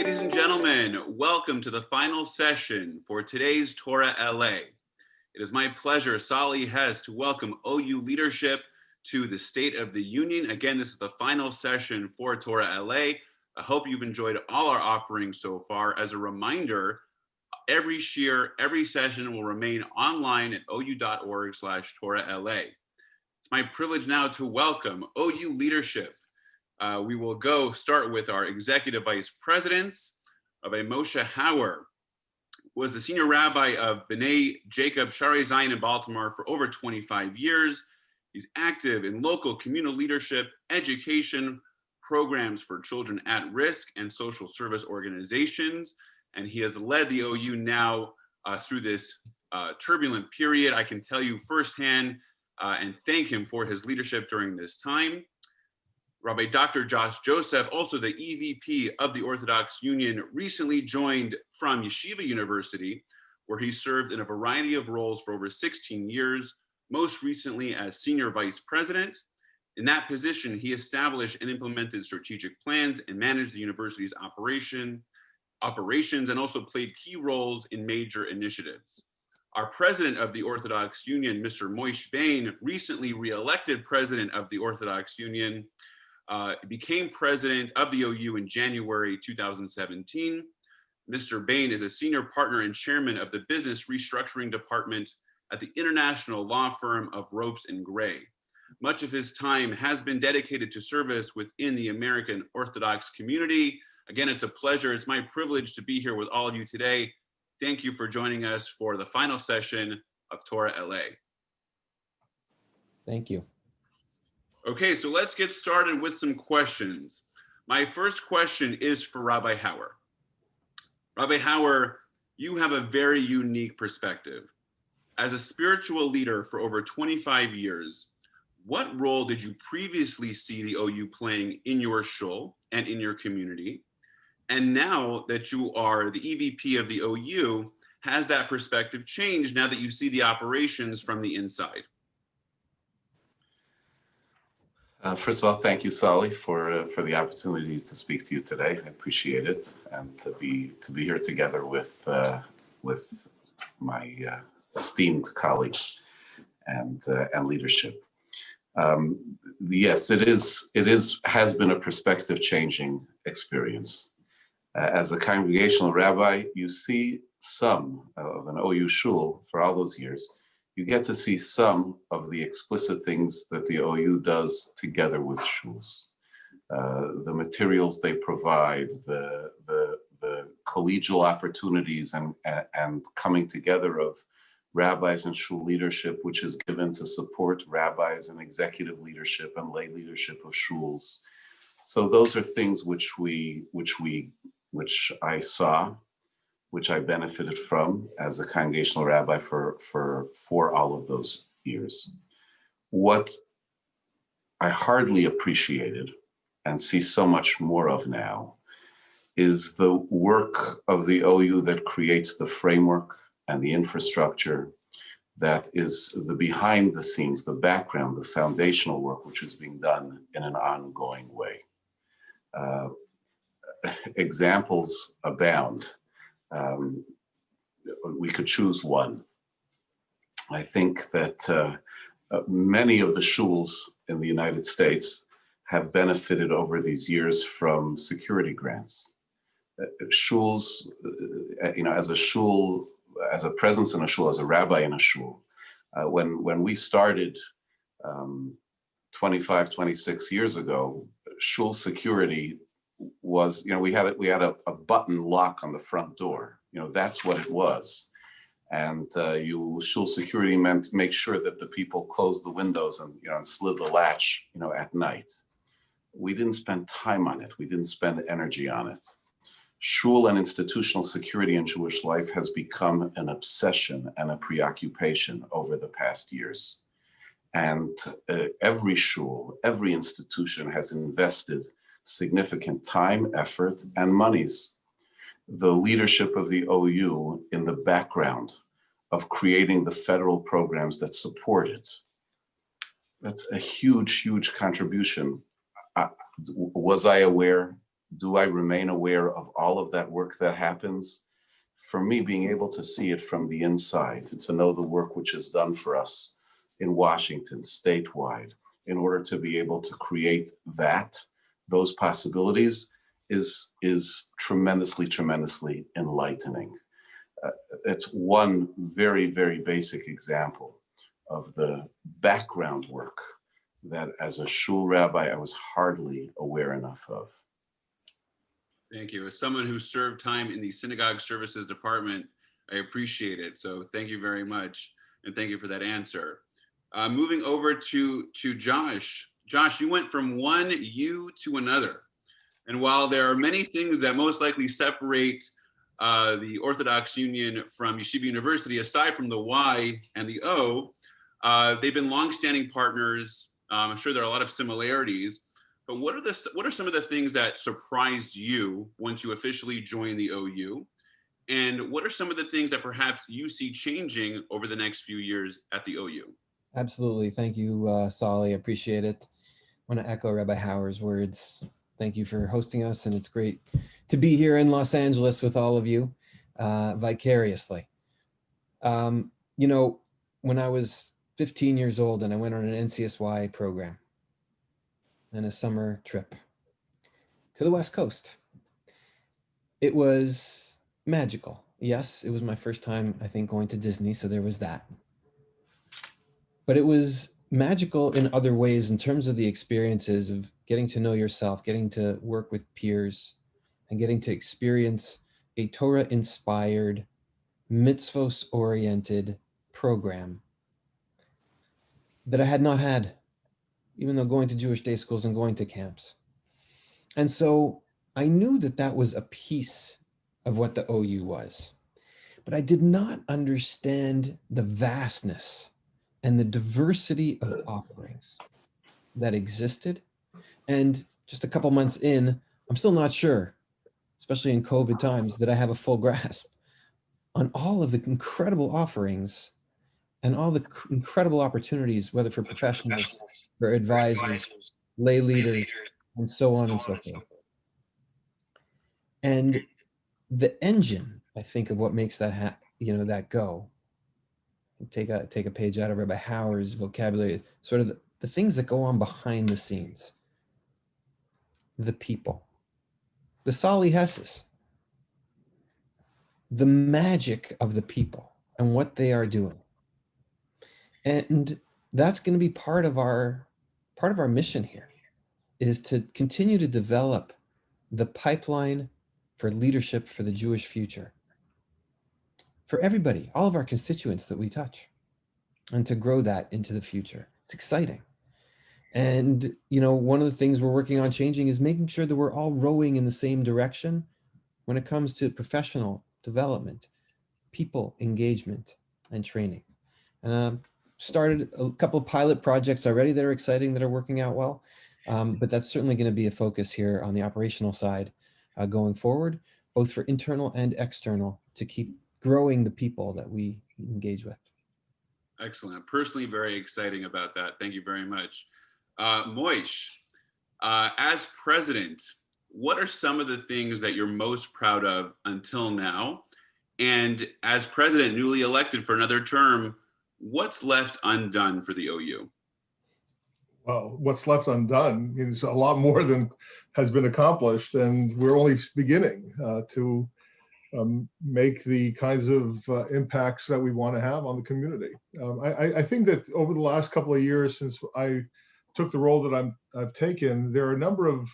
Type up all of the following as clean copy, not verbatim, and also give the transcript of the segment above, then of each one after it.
Ladies and gentlemen, welcome to the final session for today's Torah LA. It is my pleasure, Solly Hess, to welcome OU leadership to the State of the Union. Again, this is the final session for Torah LA. I hope you've enjoyed all our offerings so far. As a reminder, every shiur, every session will remain online at ou.org/TorahLA. It's my privilege now to welcome OU leadership. We will start with our executive vice presidents. Rabbi Moshe Hauer was the senior rabbi of B'nai Jacob Shari Zion in Baltimore for over 25 years. He's active in local communal leadership, education, programs for children at risk, and social service organizations. And he has led the OU now through this turbulent period. I can tell you firsthand and thank him for his leadership during this time. Rabbi Dr. Josh Joseph, also the EVP of the Orthodox Union, recently joined from Yeshiva University, where he served in a variety of roles for over 16 years, most recently as senior vice president. In that position, he established and implemented strategic plans and managed the university's operations and also played key roles in major initiatives. Our president of the Orthodox Union, Mr. Moishe Bane, recently re-elected president of the Orthodox Union, became president of the OU in January 2017. Mr. Bane is a senior partner and chairman of the business restructuring department at the international law firm of Ropes and Gray. Much of his time has been dedicated to service within the American Orthodox community. Again, it's a pleasure. It's my privilege to be here with all of you today. Thank you for joining us for the final session of Torah LA. Thank you. Okay, so let's get started with some questions. My first question is for Rabbi Hauer. Rabbi Hauer, you have a very unique perspective. As a spiritual leader for over 25 years, what role did you previously see the OU playing in your shul and in your community? And now that you are the EVP of the OU, has that perspective changed now that you see the operations from the inside? First of all, thank you, Solly, for the opportunity to speak to you today. I appreciate it, and to be here together with my esteemed colleagues and leadership. Yes, it has been a perspective changing experience. As a congregational rabbi, you see some of an OU shul for all those years. You get to see some of the explicit things that the OU does together with shuls. The materials they provide, the collegial opportunities and coming together of rabbis and shul leadership, which is given to support rabbis and executive leadership and lay leadership of shuls. So those are things which I saw, which I benefited from as a congregational rabbi for all of those years. What I hardly appreciated and see so much more of now is the work of the OU that creates the framework and the infrastructure that is the behind the scenes, the background, the foundational work, which is being done in an ongoing way. Examples abound. We could choose one. I think that many of the shuls in the United States have benefited over these years from security grants. Shuls, as a shul, as a presence in a shul, as a rabbi in a shul, when we started 25, 26 years ago, shul security was, we had a button lock on the front door. That's what it was. And shul security meant make sure that the people closed the windows and slid the latch, at night. We didn't spend time on it. We didn't spend energy on it. Shul and institutional security in Jewish life has become an obsession and a preoccupation over the past years. And every shul, every institution has invested significant time, effort, and monies. The leadership of the OU in the background of creating the federal programs that support it. That's a huge, huge contribution. Was I aware Do I remain aware of all of that work that happens? For me, being able to see it from the inside, to know the work which is done for us in Washington, statewide, in order to be able to create those possibilities is tremendously, tremendously enlightening. It's one very, very basic example of the background work that as a shul rabbi, I was hardly aware enough of. Thank you. As someone who served time in the synagogue services department, I appreciate it. So thank you very much. And thank you for that answer. Moving over to Josh. Josh, you went from one U to another. And while there are many things that most likely separate the Orthodox Union from Yeshiva University, aside from the Y and the O, they've been longstanding partners. I'm sure there are a lot of similarities. But what are some of the things that surprised you once you officially joined the OU? And what are some of the things that perhaps you see changing over the next few years at the OU? Absolutely. Thank you, Solly. Appreciate it. I want to echo Rabbi Hauer's words. Thank you for hosting us. And it's great to be here in Los Angeles with all of you vicariously. You know, when I was 15 years old and I went on an NCSY program, and a summer trip to the West Coast. It was magical. Yes, it was my first time, I think, going to Disney, so there was that. But it was magical in other ways in terms of the experiences of getting to know yourself, getting to work with peers, and getting to experience a Torah-inspired, mitzvos-oriented program that I had not had, even though going to Jewish day schools and going to camps. And so I knew that that was a piece of what the OU was, but I did not understand the vastness and the diversity of offerings that existed. And just a couple months in, I'm still not sure, especially in COVID times, that I have a full grasp on all of the incredible offerings and all the incredible opportunities, whether for professionals, for advisors, lay leaders, and so on and so forth. And the engine, I think, of what makes that that go. Take a page out of Rabbi Hauer's vocabulary. Sort of the things that go on behind the scenes. The people, the Solly Hesses, the magic of the people and what they are doing. And that's going to be part of our mission here, is to continue to develop the pipeline for leadership for the Jewish future, for everybody, all of our constituents that we touch, and to grow that into the future. It's exciting. And, you know, one of the things we're working on changing is making sure that we're all rowing in the same direction when it comes to professional development, people engagement, and training. And started a couple of pilot projects already that are exciting, that are working out well. But that's certainly going to be a focus here on the operational side going forward, both for internal and external, to keep growing the people that we engage with. Excellent. Personally, very exciting about that. Thank you very much. Moishe, as president, what are some of the things that you're most proud of until now? And as president, newly elected for another term, what's left undone for the OU? Well, what's left undone is a lot more than has been accomplished, and we're only beginning to make the kinds of impacts that we want to have on the community. I think that over the last couple of years since I took the role that I've taken, there are a number of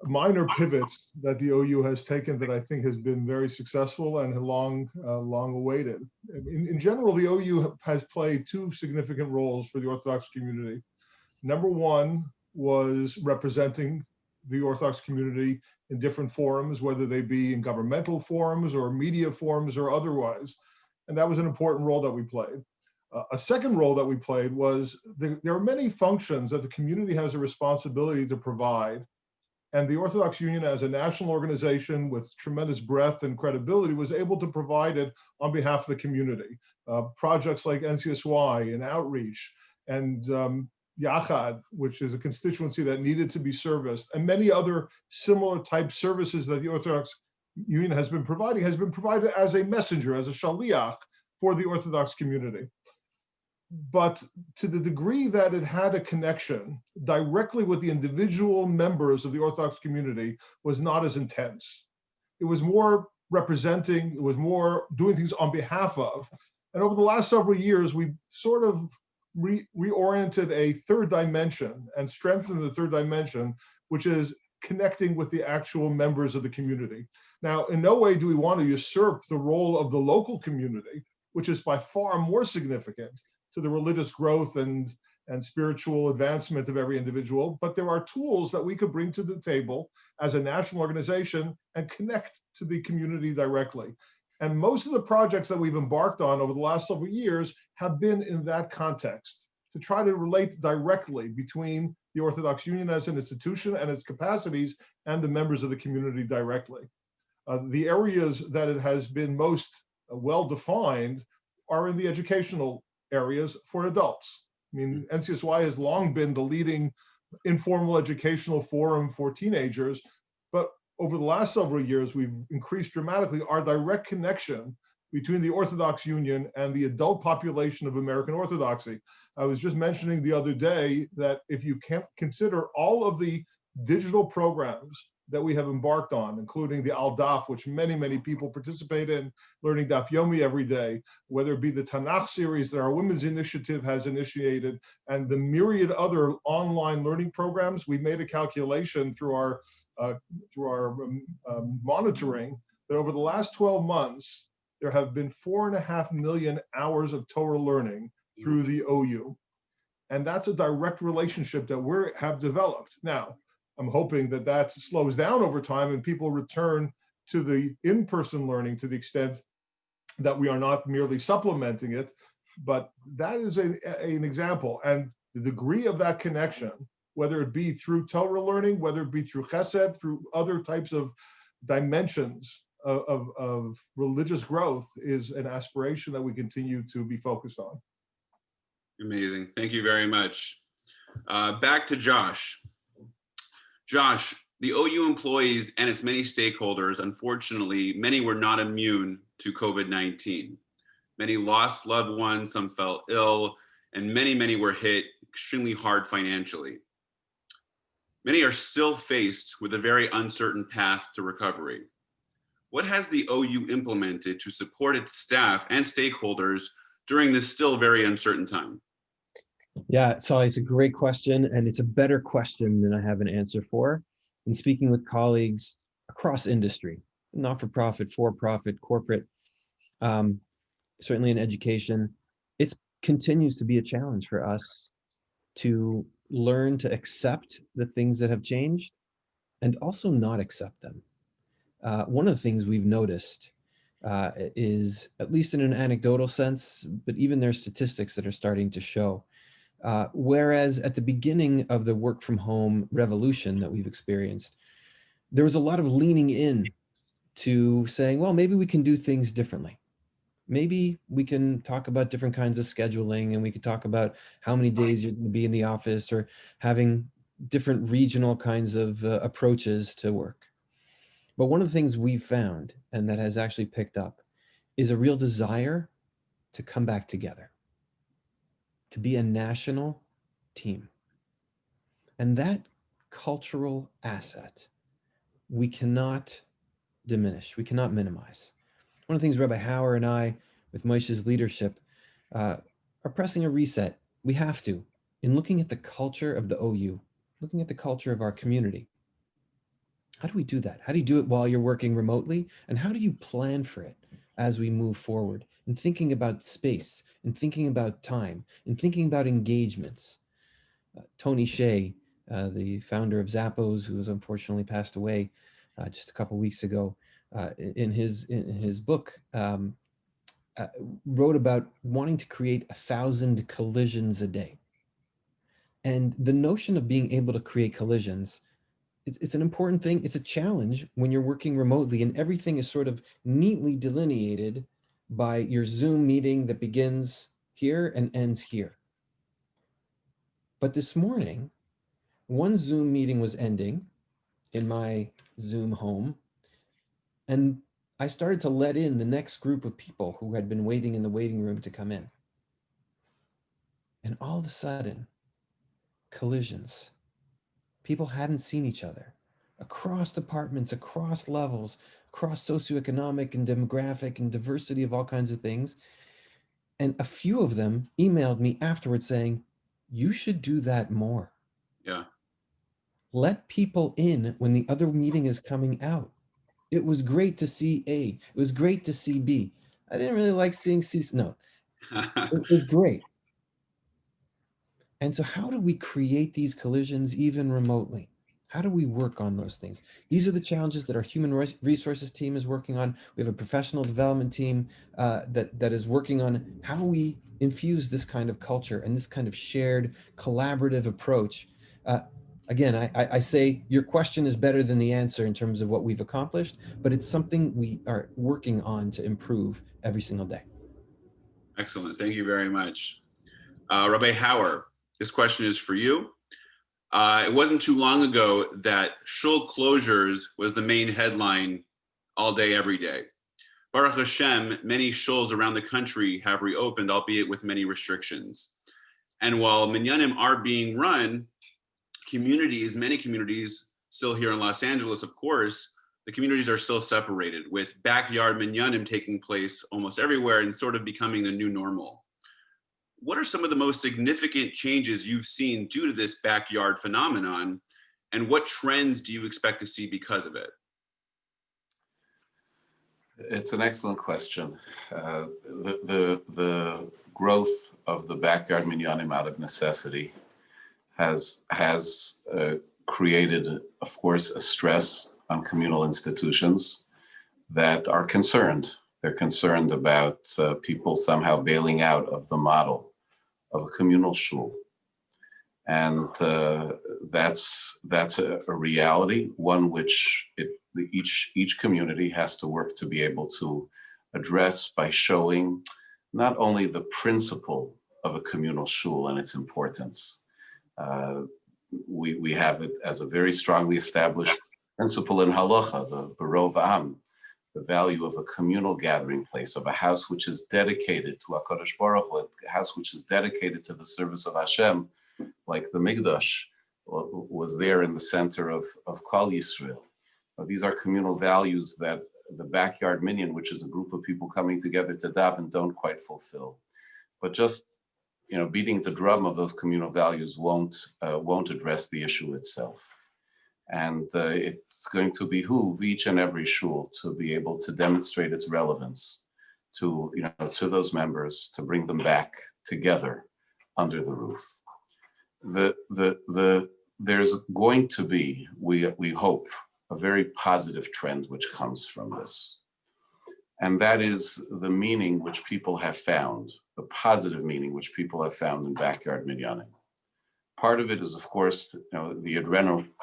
minor pivots that the OU has taken that I think has been very successful and long awaited. In general, the OU has played two significant roles for the Orthodox community. Number one was representing the Orthodox community in different forums, whether they be in governmental forums or media forums or otherwise. And that was an important role that we played. A second role that we played was there are many functions that the community has a responsibility to provide. And the Orthodox Union, as a national organization with tremendous breadth and credibility, was able to provide it on behalf of the community. Projects like NCSY and outreach and Yachad, which is a constituency that needed to be serviced, and many other similar type services that the Orthodox Union has been provided as a messenger, as a shaliach for the Orthodox community. But to the degree that it had a connection directly with the individual members of the Orthodox community was not as intense. It was more representing, it was more doing things on behalf of. And over the last several years, we sort of reoriented a third dimension and strengthened the third dimension, which is connecting with the actual members of the community. Now, in no way do we want to usurp the role of the local community, which is by far more significant to the religious growth and spiritual advancement of every individual, but there are tools that we could bring to the table as a national organization and connect to the community directly. And most of the projects that we've embarked on over the last several years have been in that context, to try to relate directly between the Orthodox Union as an institution and its capacities and the members of the community directly. The areas that it has been most well-defined are in the educational areas for adults. I mean, NCSY has long been the leading informal educational forum for teenagers, but over the last several years, we've increased dramatically our direct connection between the Orthodox Union and the adult population of American Orthodoxy. I was just mentioning the other day that if you can't consider all of the digital programs that we have embarked on, including the Al Daf, which many, many people participate in, learning Daf Yomi every day, whether it be the Tanakh series that our Women's Initiative has initiated, and the myriad other online learning programs. We made a calculation through our monitoring that over the last 12 months, there have been 4.5 million hours of Torah learning through the OU. And that's a direct relationship that we have developed. Now, I'm hoping that that slows down over time and people return to the in-person learning to the extent that we are not merely supplementing it, but that is an example. And the degree of that connection, whether it be through Torah learning, whether it be through chesed, through other types of dimensions of religious growth, is an aspiration that we continue to be focused on. Amazing. Thank you very much. Back to Josh. Josh, the OU employees and its many stakeholders, unfortunately, many were not immune to COVID-19. Many lost loved ones, some fell ill, and many were hit extremely hard financially. Many are still faced with a very uncertain path to recovery. What has the OU implemented to support its staff and stakeholders during this still very uncertain time? Yeah, so it's a great question, and it's a better question than I have an answer for. In speaking with colleagues across industry, not-for-profit, for-profit, corporate, certainly in education, it continues to be a challenge for us to learn to accept the things that have changed and also not accept them. One of the things we've noticed is, at least in an anecdotal sense, but even there's statistics that are starting to show, whereas at the beginning of the work from home revolution that we've experienced, there was a lot of leaning in to saying, well, maybe we can do things differently. Maybe we can talk about different kinds of scheduling, and we could talk about how many days you're going to be in the office, or having different regional kinds of approaches to work. But one of the things we've found, and that has actually picked up, is a real desire to come back together, to be a national team. And that cultural asset, we cannot diminish, we cannot minimize. One of the things Rabbi Hauer and I, with Moishe's leadership, are pressing a reset. We have to, in looking at the culture of the OU, looking at the culture of our community. How do we do that? How do you do it while you're working remotely? And how do you plan for it as we move forward, and thinking about space, and thinking about time, and thinking about engagements? Tony Shea, the founder of Zappos, who has unfortunately passed away just a couple weeks ago, in his book, wrote about wanting to create 1,000 collisions a day. And the notion of being able to create collisions, it's an important thing. It's a challenge when you're working remotely and everything is sort of neatly delineated by your Zoom meeting that begins here and ends here. But this morning, one Zoom meeting was ending in my Zoom home, and I started to let in the next group of people who had been waiting in the waiting room to come in. And all of a sudden, collisions. People hadn't seen each other across departments, across levels, across socioeconomic and demographic and diversity of all kinds of things. And a few of them emailed me afterwards saying, you should do that more. Yeah. Let people in when the other meeting is coming out. It was great to see A. It was great to see B. I didn't really like seeing C. No, it was great. And so how do we create these collisions even remotely? How do we work on those things? These are the challenges that our human resources team is working on. We have a professional development team that is working on how we infuse this kind of culture and this kind of shared collaborative approach. Again, I say your question is better than the answer in terms of what we've accomplished, but it's something we are working on to improve every single day. Excellent. Thank you very much. Rabbi Hauer, this question is for you. It wasn't too long ago that shul closures was the main headline all day, every day. Baruch Hashem, many shuls around the country have reopened, albeit with many restrictions. And while minyanim are being run, many communities, still here in Los Angeles, of course, the communities are still separated, with backyard minyanim taking place almost everywhere and sort of becoming the new normal. What are some of the most significant changes you've seen due to this backyard phenomenon, and what trends do you expect to see because of it? It's an excellent question. The growth of the backyard minyanim out of necessity has created, of course, a stress on communal institutions that are concerned. They're concerned about people somehow bailing out of the model of a communal shul. And that's a reality, one which each community has to work to be able to address by showing not only the principle of a communal shul and its importance. We have it as a very strongly established principle in halacha, the Barov Am, the value of a communal gathering place, of a house which is dedicated to HaKadosh Baruch Hu, a house which is dedicated to the service of Hashem, like the Mikdash was there in the center of Klal Yisrael. These are communal values that the backyard Minion, which is a group of people coming together to daven, don't quite fulfill. But just beating the drum of those communal values won't address the issue itself. And it's going to behoove each and every shul to be able to demonstrate its relevance to those members, to bring them back together under the roof. There's going to be, we hope, a very positive trend which comes from this. And that is the meaning which people have found, the positive meaning which people have found in backyard minyanim. Part of it is, of course, the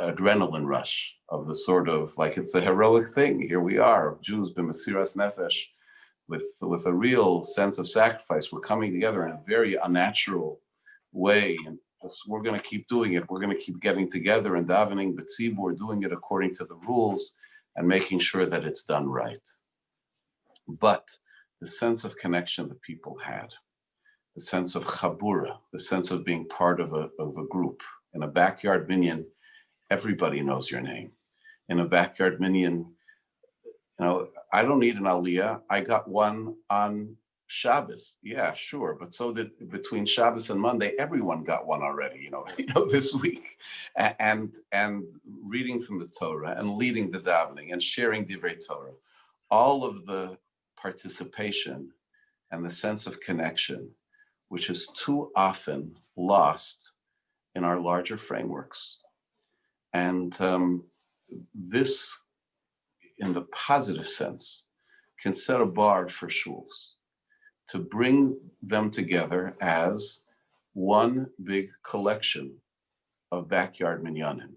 adrenaline rush of the sort of, like, it's a heroic thing. Here we are, Jews b'mesiras nefesh, with a real sense of sacrifice. We're coming together in a very unnatural way, and we're going to keep doing it. We're going to keep getting together and davening, but we're doing it according to the rules and making sure that it's done right. But the sense of connection that people had, the sense of chabura, the sense of being part of a group. In a backyard minyan, everybody knows your name. In a backyard minyan, I don't need an aliyah. I got one on Shabbos. Yeah, sure. But so did between Shabbos and Monday, everyone got one already, this week. And reading from the Torah and leading the davening and sharing divrei Torah. All of the participation and the sense of connection, which is too often lost in our larger frameworks. And this, in the positive sense, can set a bar for shuls to bring them together as one big collection of backyard minyanim.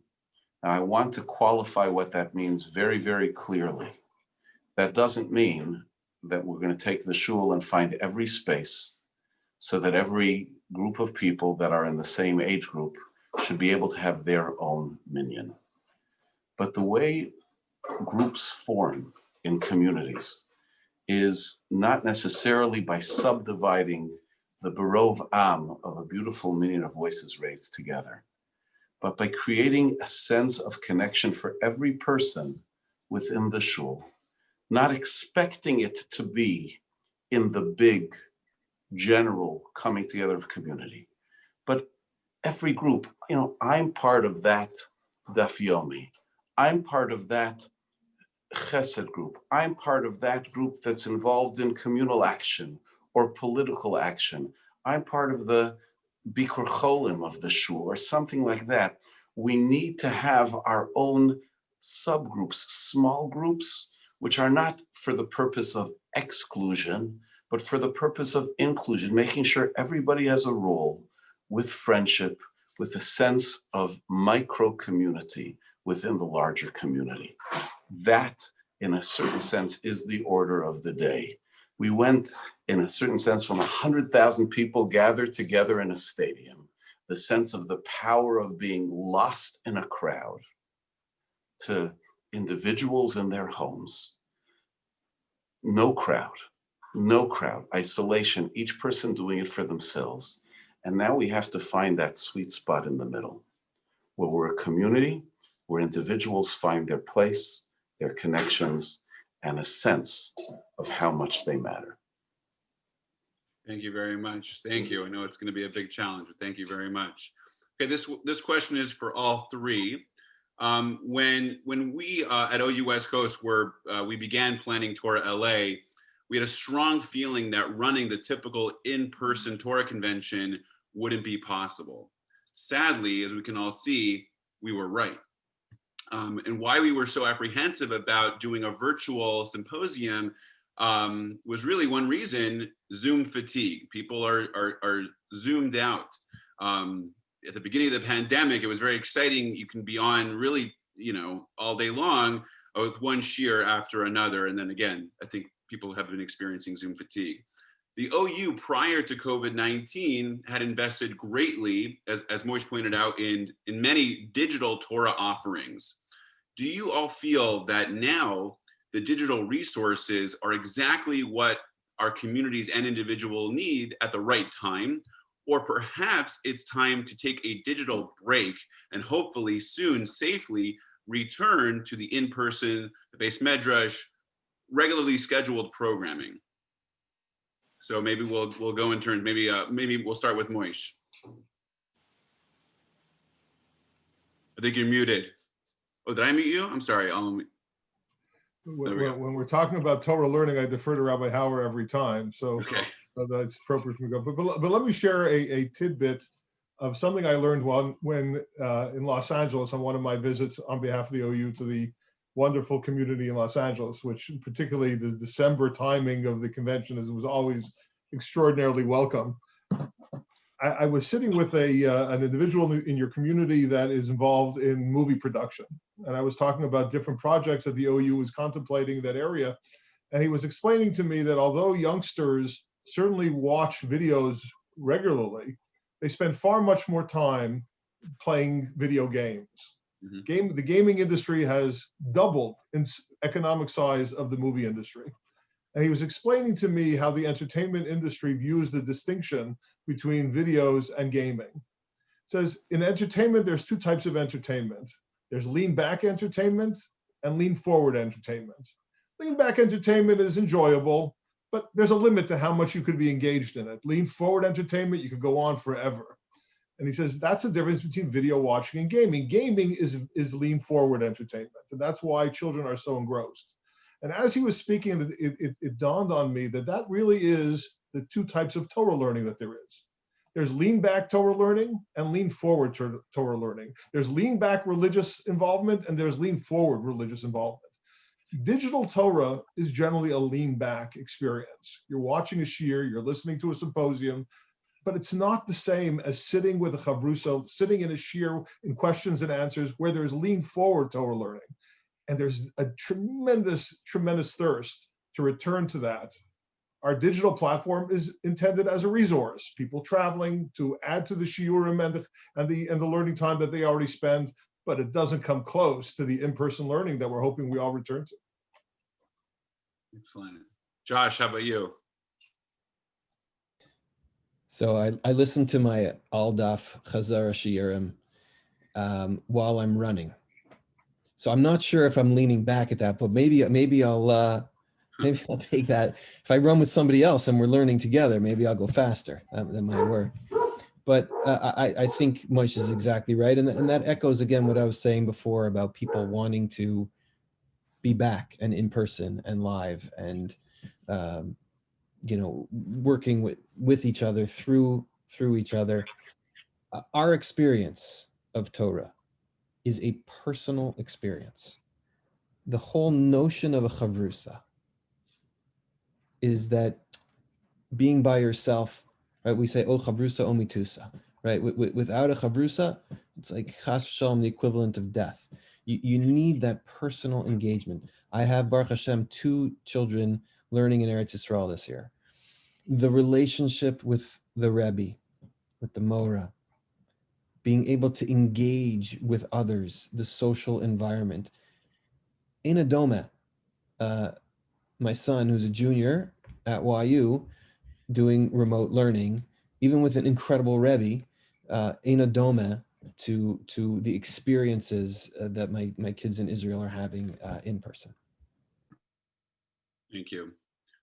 Now, I want to qualify what that means very, very clearly. That doesn't mean that we're going to take the shul and find every space so that every group of people that are in the same age group should be able to have their own minyan. But the way groups form in communities is not necessarily by subdividing the Barov Am of a beautiful minion of voices raised together, but by creating a sense of connection for every person within the shul, not expecting it to be in the big, general coming together of community, but every group, I'm part of that Daf Yomi. I'm part of that Chesed group. I'm part of that group that's involved in communal action or political action. I'm part of the Bikur Cholim of the shul or something like that. We need to have our own subgroups, small groups, which are not for the purpose of exclusion, but for the purpose of inclusion, making sure everybody has a role with friendship, with a sense of micro community within the larger community. That, in a certain sense, is the order of the day. We went, in a certain sense, from 100,000 people gathered together in a stadium, the sense of the power of being lost in a crowd, to individuals in their homes. No crowd, isolation, each person doing it for themselves. And now we have to find that sweet spot in the middle, where we're a community, where individuals find their place, their connections, and a sense of how much they matter. Thank you very much. Thank you. I know it's going to be a big challenge, but thank you very much. Okay, this question is for all three. When we at OU West Coast we began planning Torah LA, we had a strong feeling that running the typical in-person Torah convention wouldn't be possible. Sadly, as we can all see, we were right. And why we were so apprehensive about doing a virtual symposium was really one reason: Zoom fatigue. People are zoomed out. At the beginning of the pandemic, it was very exciting. You can be on really, all day long with one shiur after another. And then again, I think people have been experiencing Zoom fatigue. The OU prior to COVID-19 had invested greatly, as Moishe pointed out, in many digital Torah offerings. Do you all feel that now the digital resources are exactly what our communities and individuals need at the right time? Or perhaps it's time to take a digital break and hopefully soon safely return to the in-person, the Beis Medrash, regularly scheduled programming? So maybe we'll go in turns. Maybe we'll start with Moishe. I think you're muted. Oh, did I mute you? I'm sorry. When we're talking about Torah learning, I defer to Rabbi Hauer every time. So okay. That's appropriate for me to go. But let me share a tidbit of something I learned when in Los Angeles on one of my visits on behalf of the OU to the wonderful community in Los Angeles, which particularly the December timing of the convention was always extraordinarily welcome. I was sitting with an individual in your community that is involved in movie production. And I was talking about different projects that the OU was contemplating in that area. And he was explaining to me that although youngsters certainly watch videos regularly, they spend far much more time playing video games. Mm-hmm. The gaming industry has doubled in economic size of the movie industry. And he was explaining to me how the entertainment industry views the distinction between videos and gaming. It says in entertainment, there's two types of entertainment. There's lean back entertainment and lean forward entertainment. Lean back entertainment is enjoyable, but there's a limit to how much you could be engaged in it. Lean forward entertainment, you could go on forever. And he says that's the difference between video watching and gaming. Gaming is lean forward entertainment, and that's why children are so engrossed. And as he was speaking, it dawned on me that really is the two types of Torah learning that there is. There's lean back Torah learning and lean forward Torah learning. There's lean back religious involvement and there's lean forward religious involvement. Digital Torah is generally a lean back experience. You're watching a shiur, you're listening to a symposium, but it's not the same as sitting with a chavrusa, sitting in a shiur in questions and answers where there's lean forward Torah learning. And there's a tremendous, tremendous thirst to return to that. Our digital platform is intended as a resource. People traveling to add to the shiurim and the learning time that they already spend, but it doesn't come close to the in-person learning that we're hoping we all return to. Excellent. Josh, how about you? So I listen to my Aldaf Chazara Shiurim while I'm running. So I'm not sure if I'm leaning back at that, but maybe I'll take that. If I run with somebody else and we're learning together, maybe I'll go faster. That might work. But I think Moishe is exactly right, and that echoes again what I was saying before about people wanting to be back and in person and live and working with each other through each other. Our experience of Torah is a personal experience. The whole notion of a chavrusa is that being by yourself, right? We say, oh, chavrusa omitusa, right? Without a chavrusa, it's like chas v'shalom, the equivalent of death. You need that personal engagement. I have, Baruch Hashem, 2 children learning in Eretz Yisrael this year. The relationship with the Rebbe, with the Mora, being able to engage with others, the social environment. In Adoma, my son, who's a junior at YU, doing remote learning, even with an incredible Rebbe, in Adoma, to the experiences that my kids in Israel are having in person. Thank you.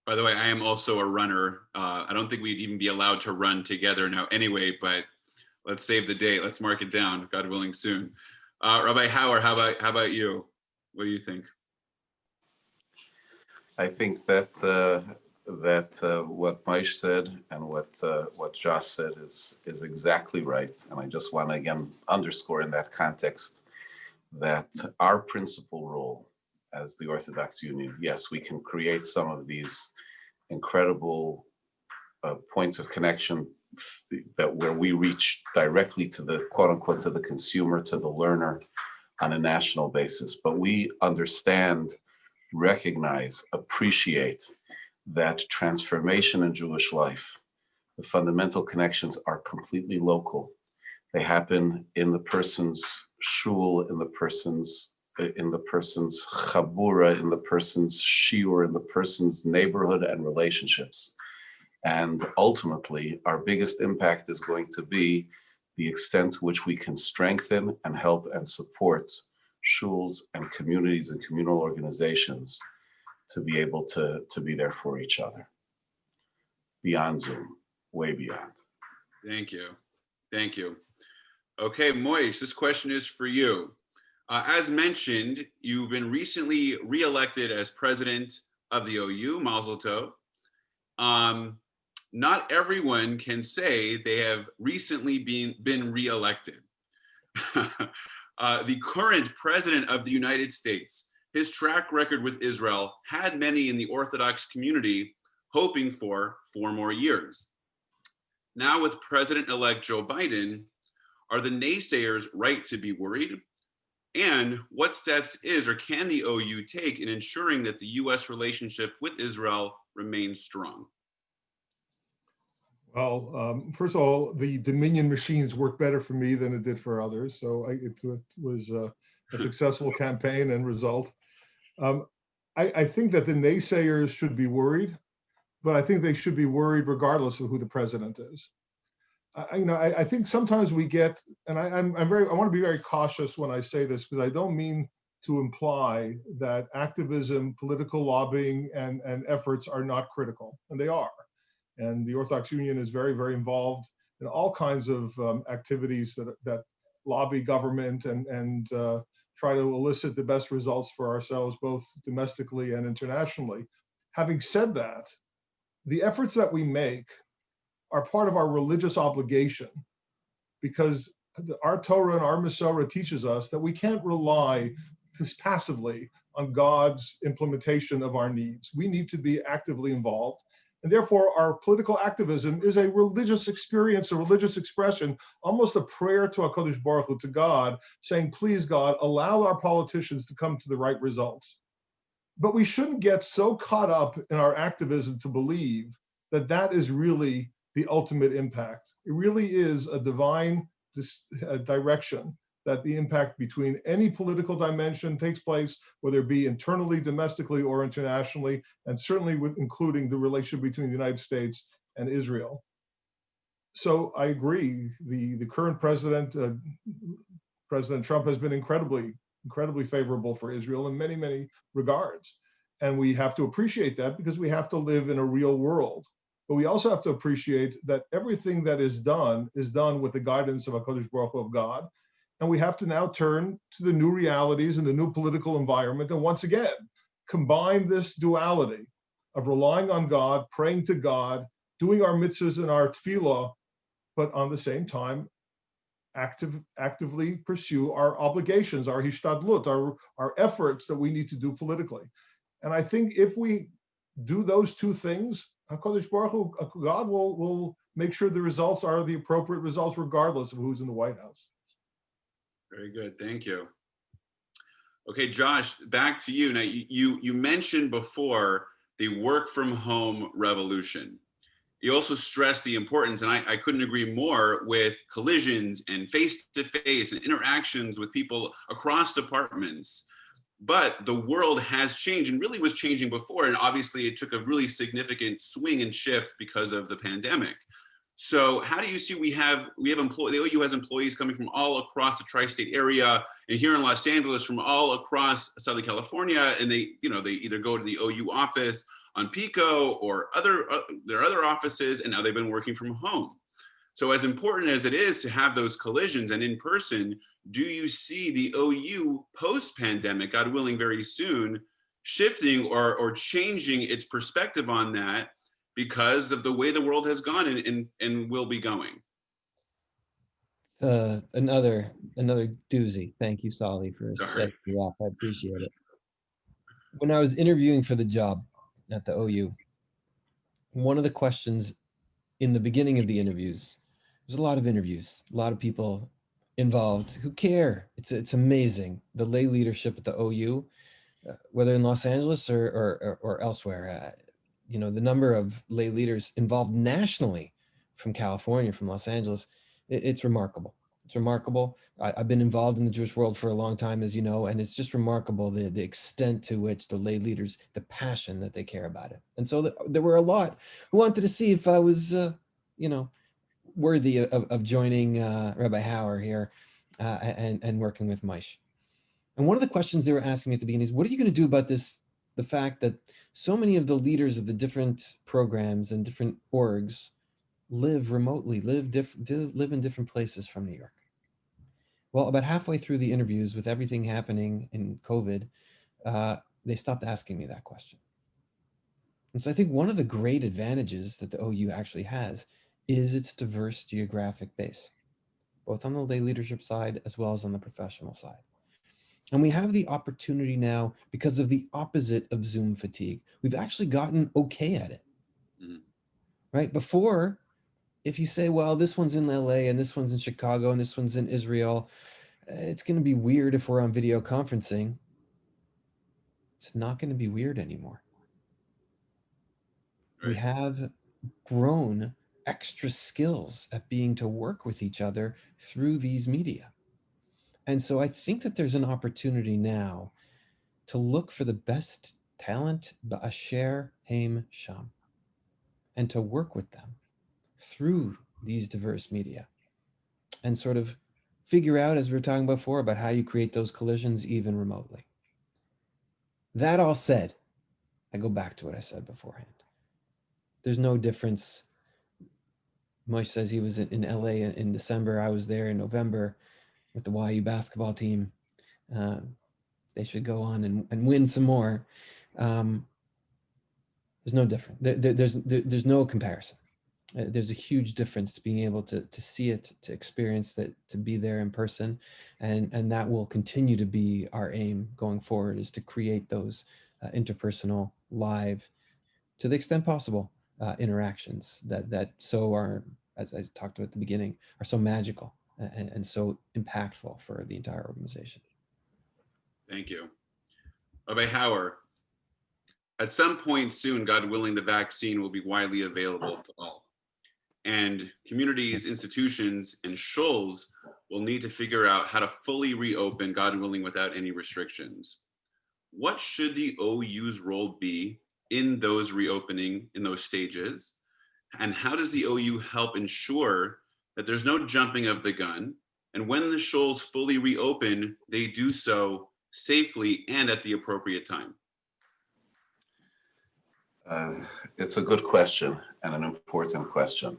By the way, I am also a runner. I don't think we'd even be allowed to run together now anyway, but let's save the date. Let's mark it down, God willing, soon. Rabbi Hauer, how about you? What do you think? I think that what Moishe said and what Josh said is exactly right. And I just want to again underscore in that context that our principal role as the Orthodox Union, yes, we can create some of these incredible points of connection where we reach directly to the quote unquote to the consumer, to the learner on a national basis. But we understand, recognize, appreciate that transformation in Jewish life, the fundamental connections are completely local. They happen in the person's shul, in the person's chabura, in the person's shiur, in the person's neighborhood and relationships. And ultimately, our biggest impact is going to be the extent to which we can strengthen and help and support shuls and communities and communal organizations to be able to be there for each other. Beyond Zoom, way beyond. Thank you. Thank you. Okay, Moishe, this question is for you. As mentioned, you've been recently re-elected as president of the OU, Mazel Tov. Not everyone can say they have recently been re-elected. The current president of the United States, his track record with Israel had many in the Orthodox community hoping for 4 more years. Now with President-elect Joe Biden, are the naysayers right to be worried? And what steps is or can the OU take in ensuring that the US relationship with Israel remains strong? Well, first of all, the Minion machines work better for me than it did for others. So it was a successful campaign and result. I think that the naysayers should be worried, but I think they should be worried regardless of who the president is. I think sometimes we get, and I want to be very cautious when I say this, because I don't mean to imply that activism, political lobbying, and efforts are not critical, and they are. And the Orthodox Union is very, very involved in all kinds of activities that lobby government and try to elicit the best results for ourselves, both domestically and internationally. Having said that, the efforts that we make are part of our religious obligation, because our Torah and our Masorah teaches us that we can't rely passively on God's implementation of our needs. We need to be actively involved. And therefore, our political activism is a religious experience, a religious expression, almost a prayer to HaKadosh Baruch Hu, to God, saying, please, God, allow our politicians to come to the right results. But we shouldn't get so caught up in our activism to believe that that is really the ultimate impact. It really is a divine direction that the impact between any political dimension takes place, whether it be internally, domestically, or internationally, and certainly with including the relationship between the United States and Israel. So I agree. The current president, President Trump, has been incredibly favorable for Israel in many, many regards. And we have to appreciate that because we have to live in a real world. But we also have to appreciate that everything that is done with the guidance of HaKadosh Baruch Hu, of God. And we have to now turn to the new realities and the new political environment. And once again, combine this duality of relying on God, praying to God, doing our mitzvahs and our tefillah, but on the same time, actively pursue our obligations, our hishtadlut, our efforts that we need to do politically. And I think if we do those two things, HaKadosh Baruch Hu, God will make sure the results are the appropriate results, regardless of who's in the White House. Very good, thank you. Okay, Josh, back to you. Now, you mentioned before the work from home revolution. You also stressed the importance, and I couldn't agree more, with collisions and face-to-face and interactions with people across departments. But the world has changed and really was changing before. And obviously it took a really significant swing and shift because of the pandemic. So how do you see we have employees, the OU has employees coming from all across the tri-state area, and here in Los Angeles from all across Southern California, and they either go to the OU office on Pico or their other offices, and now they've been working from home. So as important as it is to have those collisions and in person, do you see the OU post-pandemic, God willing very soon, shifting or changing its perspective on that because of the way the world has gone and will be going? Another doozy. Thank you, Solly, for setting me up. I appreciate it. When I was interviewing for the job at the OU, one of the questions in the beginning of the interviews, there's a lot of interviews, a lot of people involved who care. It's amazing, the lay leadership at the OU, whether in Los Angeles or elsewhere. The number of lay leaders involved nationally from California, from Los Angeles, it's remarkable. It's remarkable. I've been involved in the Jewish world for a long time, as you know, and it's just remarkable the extent to which the lay leaders, the passion that they care about it. And so there were a lot who wanted to see if I was, worthy of joining Rabbi Hauer here and working with Moishe. And one of the questions they were asking me at the beginning is, what are you going to do about this, the fact that so many of the leaders of the different programs and different orgs live remotely, live in different places from New York? Well, about halfway through the interviews, with everything happening in COVID, they stopped asking me that question. And so I think one of the great advantages that the OU actually has is its diverse geographic base, both on the lay leadership side as well as on the professional side. And we have the opportunity now, because of the opposite of Zoom fatigue, we've actually gotten okay at it. Mm-hmm. Right? Before, if you say, well, this one's in LA and this one's in Chicago and this one's in Israel, it's going to be weird if we're on video conferencing. It's not going to be weird anymore. Right. We have grown extra skills at being to work with each other through these media. And so I think that there's an opportunity now to look for the best talent, ba'asher heim sham, and to work with them through these diverse media and sort of figure out, as we were talking before, about how you create those collisions even remotely. That all said, I go back to what I said beforehand. There's no difference. Moishe says he was in LA in December. I was there in November with the YU basketball team. They should go on and win some more. There's no difference. There's no comparison. There's a huge difference to being able to see it, to experience that, to be there in person. And that will continue to be our aim going forward, is to create those interpersonal, live, to the extent possible, interactions that so are, as I talked about at the beginning, are so magical and so impactful for the entire organization. Thank you. Rabbi Hauer, At some point soon, God willing, the vaccine will be widely available to all. And communities, institutions, and shuls will need to figure out how to fully reopen, God willing, without any restrictions. What should the OU's role be in those reopening, in those stages? And how does the OU help ensure that there's no jumping of the gun? And when the shuls fully reopen, they do so safely and at the appropriate time? It's a good question and an important question.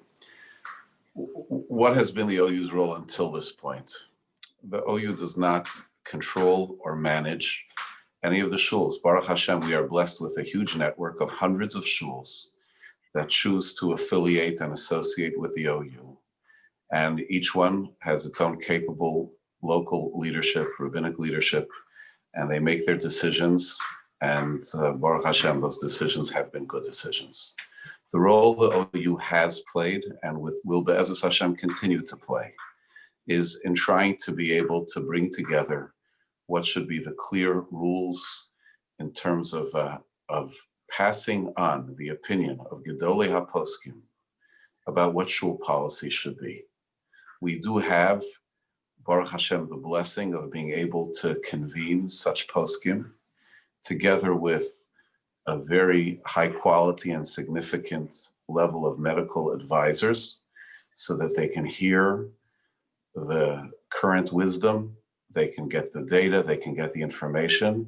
What has been the OU's role until this point? The OU does not control or manage any of the shuls. Baruch Hashem, we are blessed with a huge network of hundreds of shuls that choose to affiliate and associate with the OU. And each one has its own capable local leadership, rabbinic leadership, and they make their decisions. And Baruch Hashem, those decisions have been good decisions. The role the OU has played and will Be'ezus Hashem continue to play is in trying to be able to bring together what should be the clear rules in terms of passing on the opinion of Gedolei HaPoskim about what shul policy should be. We do have, Baruch Hashem, the blessing of being able to convene such poskim together with a very high quality and significant level of medical advisors so that they can hear the current wisdom, they can get the data, they can get the information,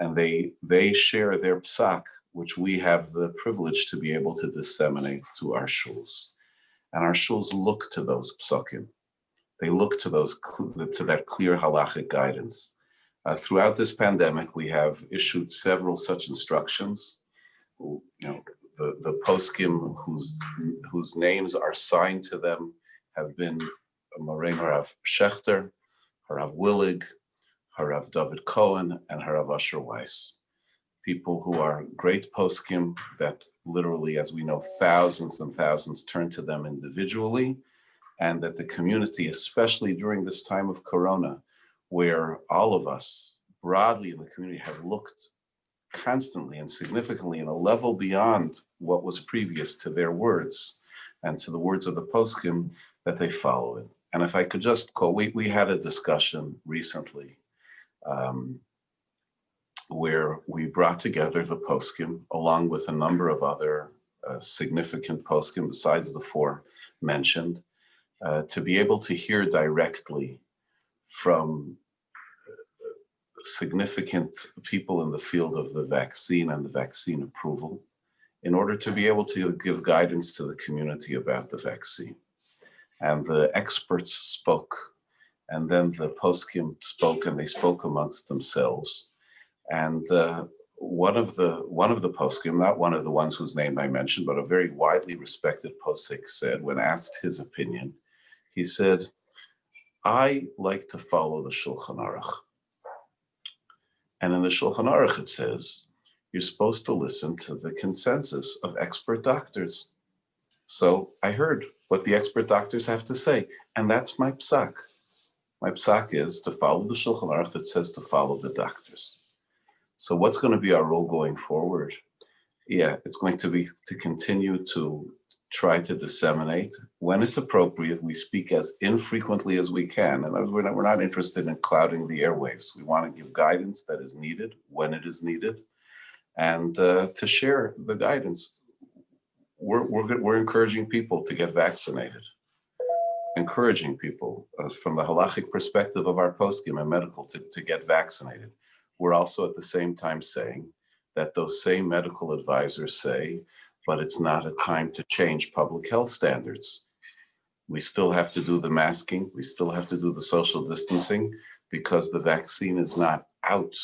and they share their psak, which we have the privilege to be able to disseminate to our shuls. And our shuls look to those psakim. They look to that clear halachic guidance. Throughout this pandemic, we have issued several such instructions. You know, the poskim whose names are signed to them have been Morein Harav Schechter, Harav Willig, Harav David Cohen, and Harav Asher Weiss. People who are great poskim that literally, as we know, thousands and thousands turn to them individually, and that the community, especially during this time of Corona, where all of us broadly in the community have looked constantly and significantly in a level beyond what was previous to their words and to the words of the poskim, that they follow it. And if I could just quote, we had a discussion recently where we brought together the poskim along with a number of other significant poskim besides the four mentioned to be able to hear directly from significant people in the field of the vaccine and the vaccine approval in order to be able to give guidance to the community about the vaccine. And the experts spoke, and then the poskim spoke, and they spoke amongst themselves. And one of the poskim, not one of the ones whose name I mentioned, but a very widely respected posik said, when asked his opinion, he said, I like to follow the Shulchan Aruch. And in the Shulchan Aruch it says, you're supposed to listen to the consensus of expert doctors. So I heard what the expert doctors have to say, and that's my psak. My psak is to follow the Shulchan Aruch that says to follow the doctors. So what's going to be our role going forward? Yeah, it's going to be to continue to try to disseminate. When it's appropriate, we speak as infrequently as we can. And we're not interested in clouding the airwaves. We want to give guidance that is needed when it is needed. And to share the guidance, we're encouraging people to get vaccinated. Encouraging people from the halachic perspective of our poskim and medical to get vaccinated. We're also at the same time saying that those same medical advisors say, but it's not a time to change public health standards. We still have to do the masking. We still have to do the social distancing because the vaccine is not out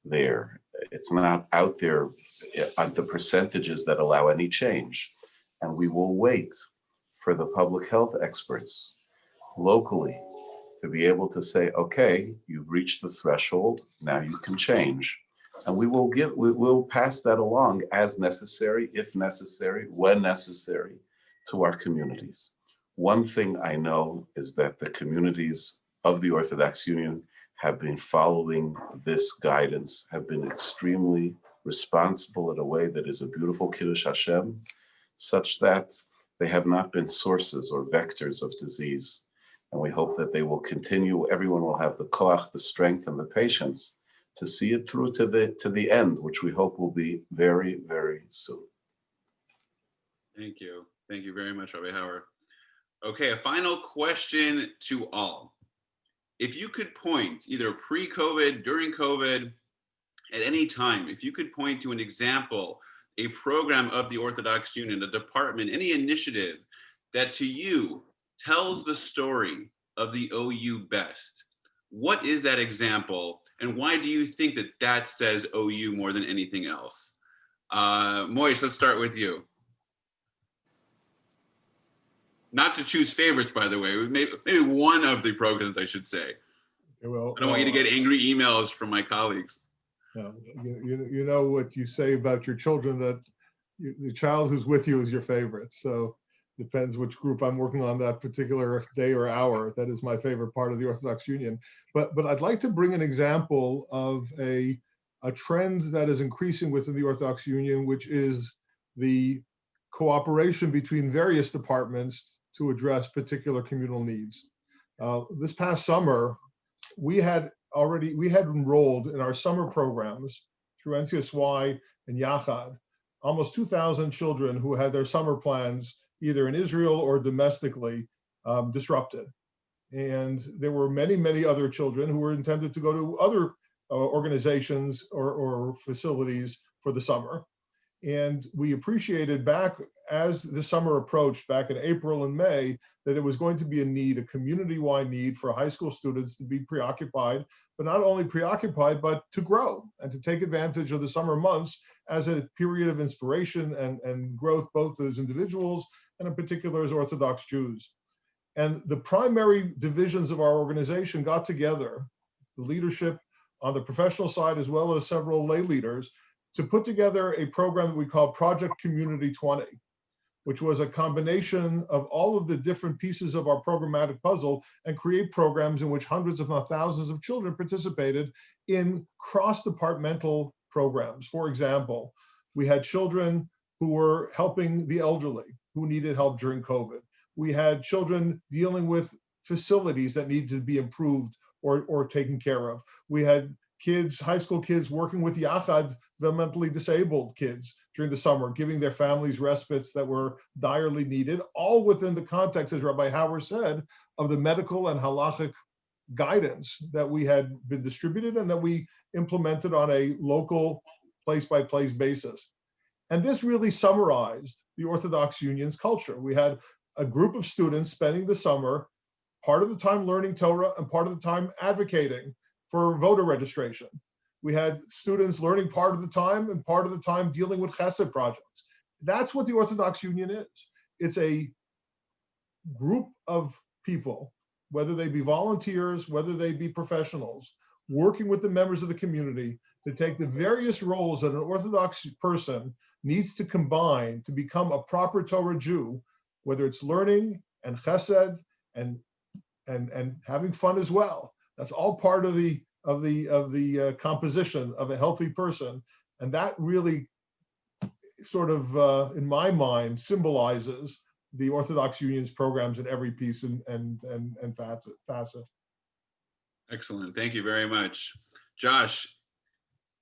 there. It's not out there at the percentages that allow any change. And we will wait for the public health experts locally to be able to say, okay, you've reached the threshold, now you can change. And we will pass that along as necessary, if necessary, when necessary, to our communities. One thing I know is that the communities of the Orthodox Union have been following this guidance, have been extremely responsible in a way that is a beautiful Kiddush Hashem, such that they have not been sources or vectors of disease. And we hope that they will continue. Everyone will have the koach, the strength, and the patience to see it through to the end, which we hope will be very, very soon. Thank you. Thank you very much, Rabbi Hauer. Okay, a final question to all. If you could point, either pre-COVID, during COVID, at any time, if you could point to an example, a program of the Orthodox Union, a department, any initiative that to you tells the story of the OU best, what is that example, and why do you think that that says OU more than anything else? Moishe, let's start with you. Not to choose favorites, by the way. Maybe one of the programs, I should say. Well, I don't want you to get angry emails from my colleagues. You know what you say about your children, that the child who's with you is your favorite. So depends which group I'm working on that particular day or hour. That is my favorite part of the Orthodox Union. But I'd like to bring an example of a trend that is increasing within the Orthodox Union, which is the cooperation between various departments to address particular communal needs. This past summer, we had enrolled in our summer programs through NCSY and Yachad, almost 2,000 children who had their summer plans either in Israel or domestically disrupted. And there were many, many other children who were intended to go to other organizations or facilities for the summer. And we appreciated back as the summer approached back in April and May, that there was going to be a community-wide need for high school students to be preoccupied, but not only preoccupied, but to grow and to take advantage of the summer months as a period of inspiration and growth, both as individuals and in particular as Orthodox Jews. And the primary divisions of our organization got together, the leadership on the professional side, as well as several lay leaders, to put together a program that we call Project Community 20, which was a combination of all of the different pieces of our programmatic puzzle and create programs in which hundreds, if not thousands, of children participated in cross-departmental programs. For example, we had children who were helping the elderly who needed help during COVID. We had children dealing with facilities that needed to be improved or taken care of. We had kids, high school kids, working with Yachad, the mentally disabled kids during the summer, giving their families respites that were direly needed, all within the context, as Rabbi Hauer said, of the medical and halachic guidance that we had been distributed and that we implemented on a local, place-by-place basis. And this really summarized the Orthodox Union's culture. We had a group of students spending the summer, part of the time learning Torah and part of the time advocating for voter registration. We had students learning part of the time and part of the time dealing with chesed projects. That's what the Orthodox Union is. It's a group of people, whether they be volunteers, whether they be professionals, working with the members of the community to take the various roles that an Orthodox person needs to combine to become a proper Torah Jew, whether it's learning and chesed and having fun as well. That's all part of the composition of a healthy person, and that really sort of, in my mind, symbolizes the Orthodox Union's programs in every piece and facet. Excellent, thank you very much, Josh.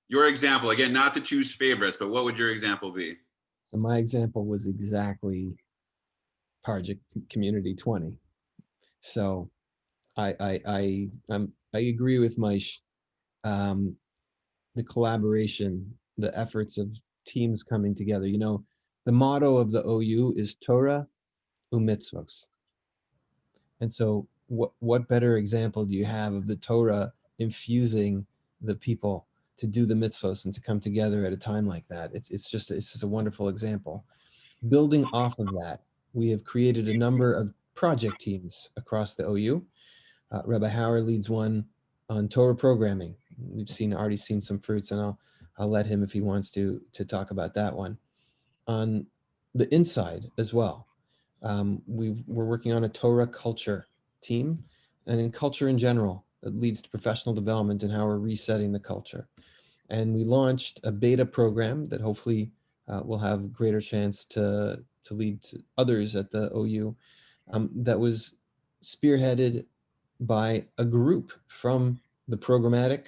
Your example, again, not to choose favorites, but what would your example be? So my example was exactly Project Community 20. So I agree with Moishe. The collaboration, the efforts of teams coming together. You know, the motto of the OU is Torah u'mitzvos. And so what better example do you have of the Torah infusing the people to do the mitzvos and to come together at a time like that? It's just a wonderful example. Building off of that, we have created a number of project teams across the OU. Rabbi Hauer leads one on Torah programming. We've already seen some fruits, and I'll let him, if he wants to talk about that one. On the inside as well, we're working on a Torah culture team, and in culture in general, it leads to professional development and how we're resetting the culture. And we launched a beta program that hopefully will have greater chance to lead to others at the OU, that was spearheaded by a group from the programmatic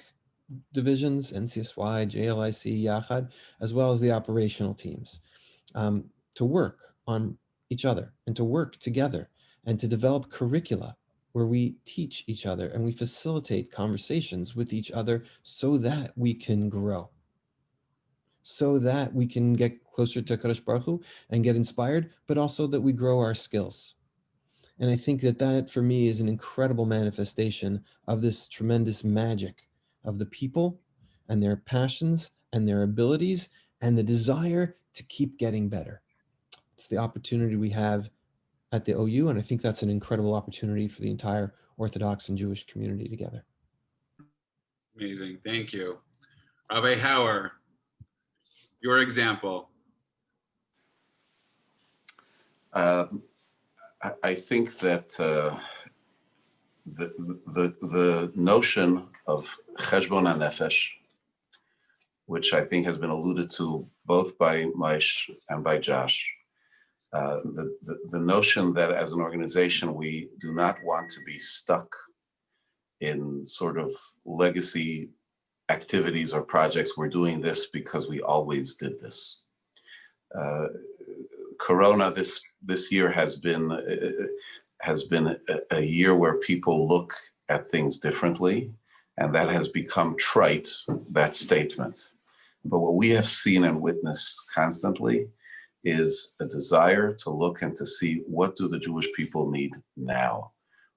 divisions, NCSY, JLIC, Yachad, as well as the operational teams, to work on each other and to work together and to develop curricula where we teach each other and we facilitate conversations with each other so that we can grow, so that we can get closer to Kadosh Baruch Hu and get inspired, but also that we grow our skills. And I think that that for me is an incredible manifestation of this tremendous magic of the people and their passions and their abilities and the desire to keep getting better. It's the opportunity we have at the OU, and I think that's an incredible opportunity for the entire Orthodox and Jewish community together. Amazing, thank you. Rabbi Hauer, your example. I think that the notion of cheshbon hanefesh, which I think has been alluded to both by Moishe and by Josh, the notion that as an organization we do not want to be stuck in sort of legacy activities or projects. We're doing this because we always did this. Corona this year has been a year where people look at things differently, and that has become trite, that statement. But what we have seen and witnessed constantly is a desire to look and to see, what do the Jewish people need now?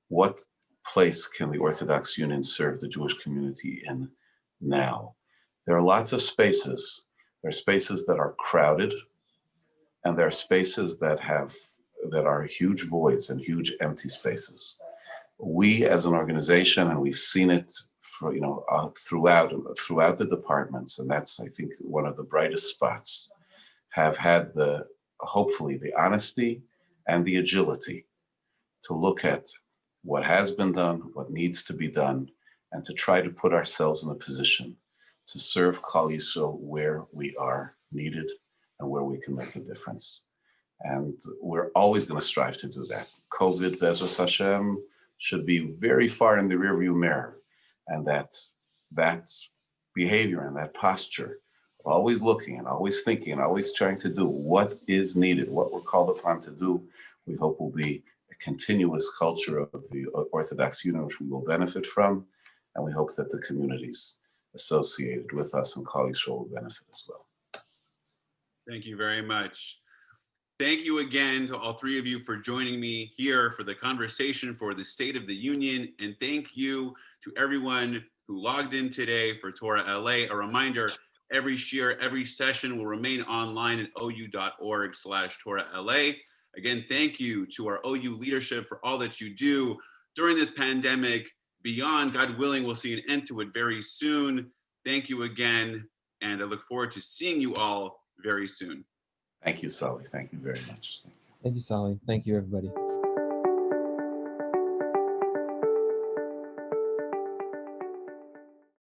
What place can the Orthodox Union serve the Jewish community in now? There are lots of spaces. There are spaces that are crowded, and there are spaces that are huge voids and huge empty spaces. We as an organization, and we've seen it for, throughout the departments, and that's, I think, one of the brightest spots, have had hopefully the honesty and the agility to look at what has been done, what needs to be done, and to try to put ourselves in a position to serve Klal Yisrael where we are needed and where we can make a difference. And we're always going to strive to do that. COVID, Bezos Hashem, should be very far in the rearview mirror. And that behavior and that posture, always looking and always thinking and always trying to do what is needed, what we're called upon to do, we hope will be a continuous culture of the Orthodox Union, which we will benefit from. And we hope that the communities associated with us and Klal Yisrael will benefit as well. Thank you very much. Thank you again to all three of you for joining me here for the conversation for the State of the Union. And thank you to everyone who logged in today for Torah LA. A reminder, every shiur, every session will remain online at ou.org/Torah LA. Again, thank you to our OU leadership for all that you do during this pandemic. Beyond, God willing, we'll see an end to it very soon. Thank you again, and I look forward to seeing you all very soon. Thank you, Solly. Thank you very much. Thank you, Solly. Thank you, everybody.